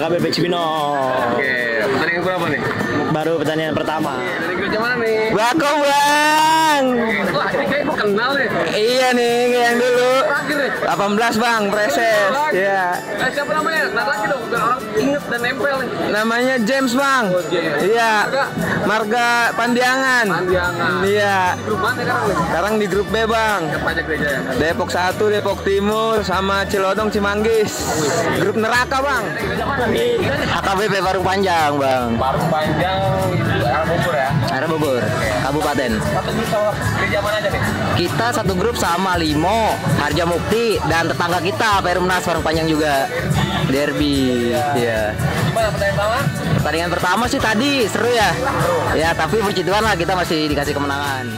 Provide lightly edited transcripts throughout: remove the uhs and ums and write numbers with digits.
AKBP Cibinong. Oke, pertandingan berapa nih? Baru pertandingan pertama. Dari grup mana nih? Bakong bang. Wah, ini kayak gue kenal nih. Iya nih, yang dulu. Terakhir nih. 18 bang, Preses. Iya. Siapa namanya? Nah lagi dong, biar orang inget dan nempel nih. Namanya James bang. Oh, James. Iya. Marga Pandiangan. Pandiangan. Iya. Di grup mana sekarang nih? Sekarang di grup B bang. Siapa aja gereja ya? Depok 1, Depok Timur, sama Cilodong, Cimanggis. Grup neraka bang. Gereja mana nih? AKBP Parung Panjang bang. Parung Panjang itu arah Bogor ya? Arah Bogor, Kabupaten. Satu grup sama gereja mana aja nih? Kita satu grup sama Limo, Harja Mukti, dan tetangga kita Perumnas Parung Panjang juga. Derby. Iya. Gimana pertandingan pertama? Pertandingan pertama sih tadi seru ya. Ya, tapi puji Tuhan lah kita masih dikasih kemenangan.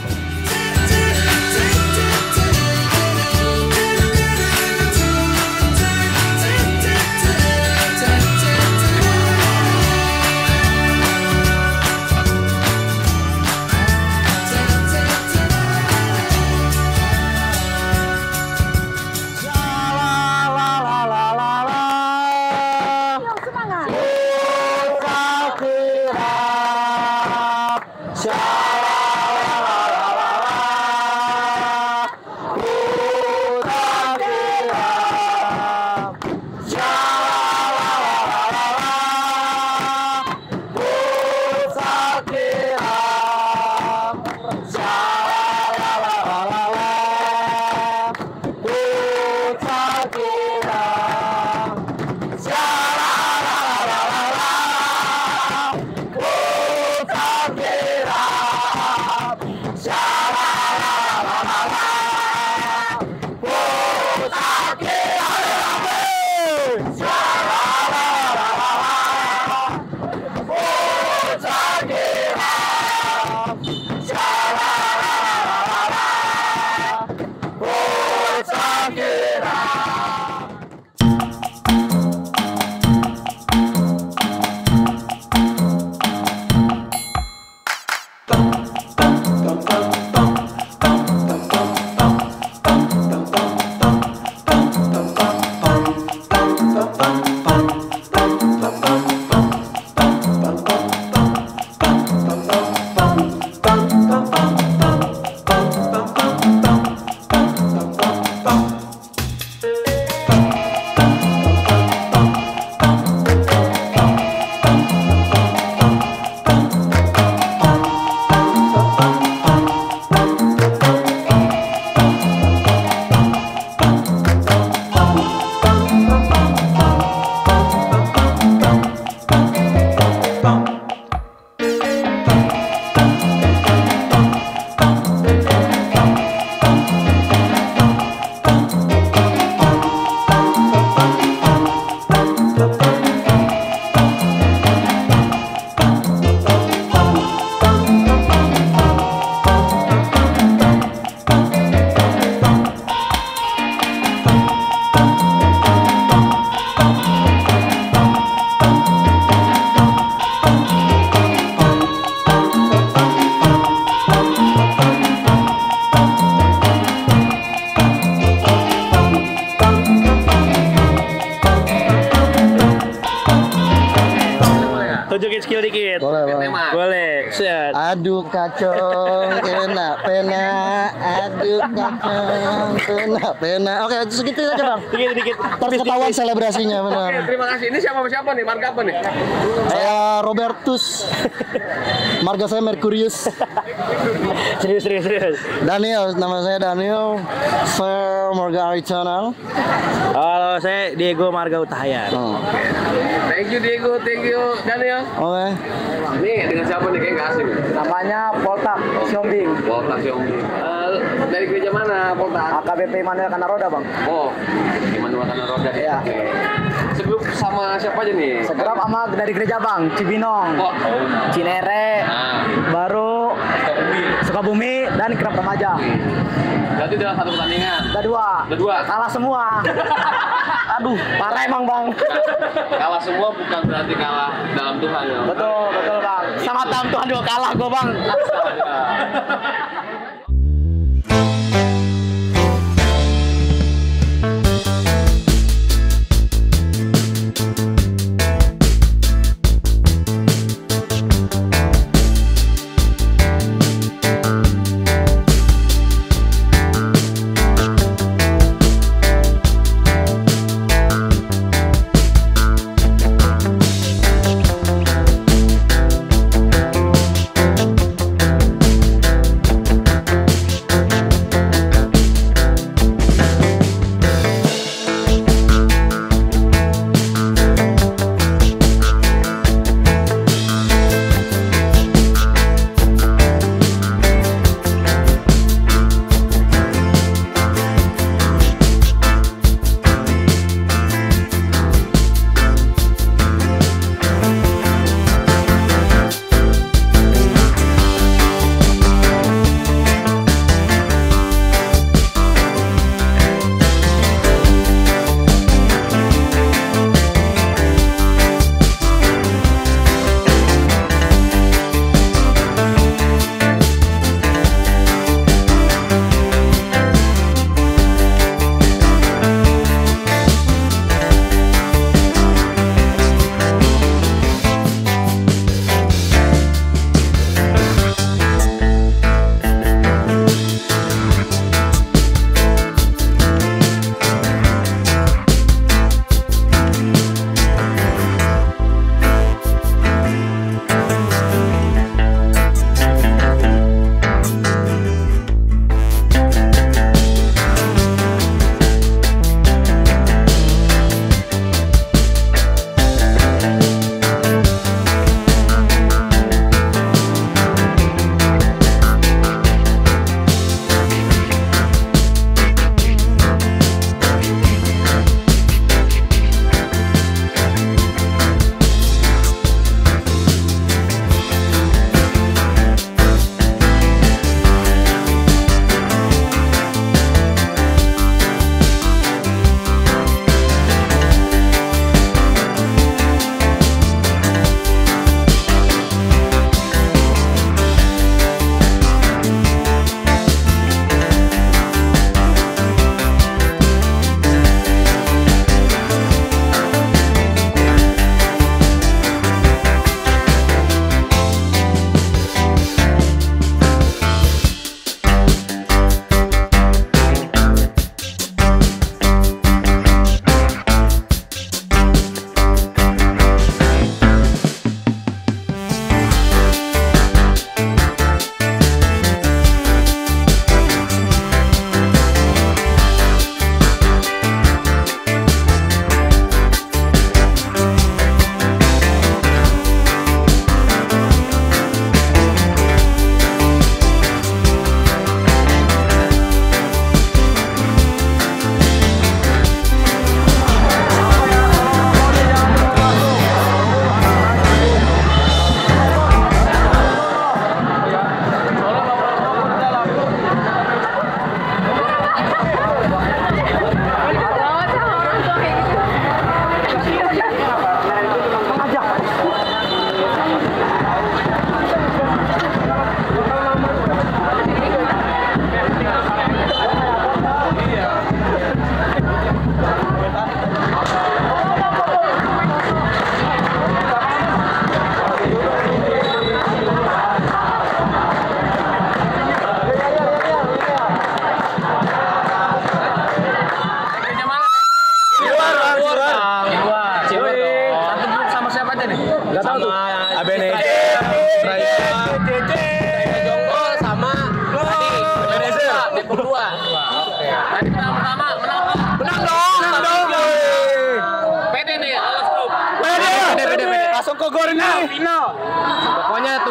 Aduh kacau, kena pena. Aduh kacau, pena. Oke, segitu aja bang. Dikit. Terus ketahuan selebrasinya benar. Oke, terima kasih. Ini siapa nih? Marga apa nih? Saya Robertus. Marga saya Mercurius. Serius. Daniel, nama saya Daniel. Saya Marga Aritana. Halo, saya Diego Marga Utahayan. Thank you Diego, thank you Daniel. Oke. Nih dengan siapa nih? Kayak nggak asing. Namanya Poltak Siombing. Poltak Siombing. Dari gereja mana Poltak? AKBP Manuel Kanaroda bang. Oh, gimana makan roda? Iya. Oke. Segrup sama siapa aja nih? Segerap sama dari gereja bang. Cibinong, Oh, Cinere, nah, Baru, Sukabumi, dan Kerap Remaja. berarti dalam satu pertandingan. Ada dua. Kalah semua. Aduh, parah emang bang. Kalah semua bukan berarti kalah dalam Tuhan ya. Betul bang. Sama dalam Tuhan juga kalah gue bang. Astaga.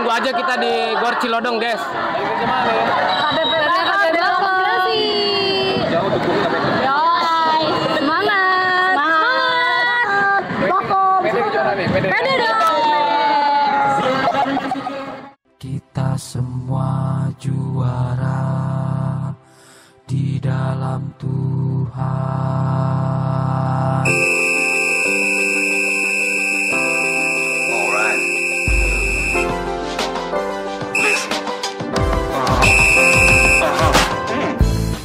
tunggu aja kita di Gor Cilodong, guys. Jauh tuh Kita semua juara di dalam Tuhan.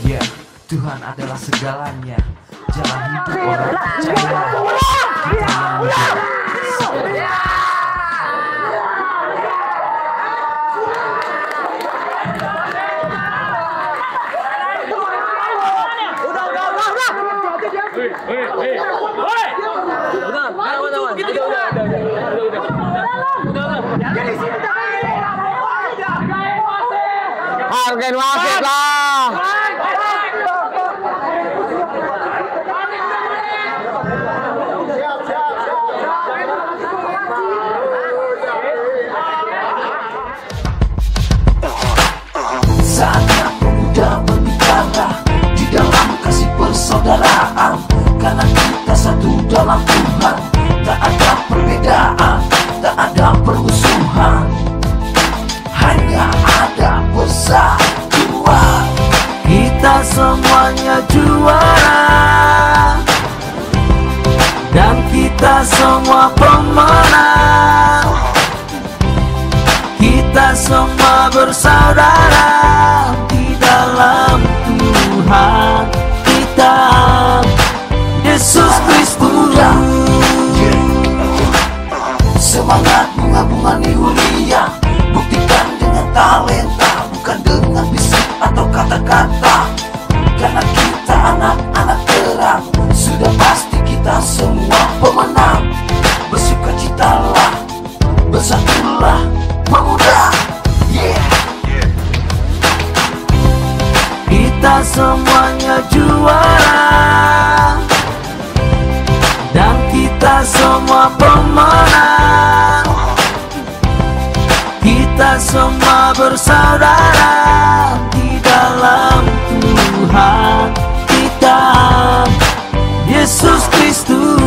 Ya, Tuhan adalah segalanya. Jalan hidup orang percaya. Hargain wasit lah. Saatnya pemuda berbicara di dalam kasih persaudaraan, karena kita satu dalam Tuhan. Tak ada perbedaan, tak ada permusuhan, hanya ada persatuan. Kita semuanya juara, dan kita semua pemenang. Kita semua bersaudara di dalam Tuhan kita, Yesus Kristus. Semangat bunga-bunga Niulia, buktikan dengan talenta, bukan dengan bisik atau kata-kata. Karena kita anak-anak terang, sudah pasti kita semua pemenang. Bersukacitalah, bersatulah pemuda, yeah. Kita semuanya juara, dan kita semua pemenang. Kita semua bersaudara di dalam Tuhan kita, Yesus Kristus.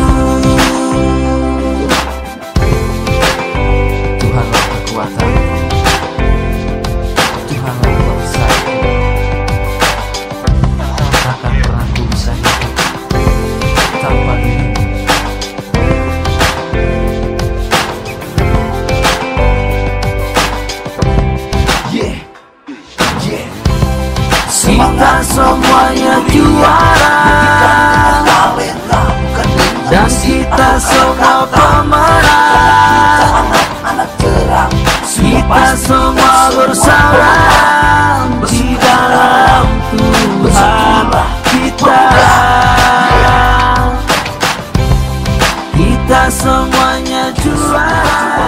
Tuhanlah kekuatan, Tuhanlah bangsa. Takkan pernah ku bisa hidup tanpa dirimu. Yeah, yeah. Kita semuanya juara, dan kita semua pemenang. Kita semua bersama di dalam Tuhan kita. Kita semuanya juara.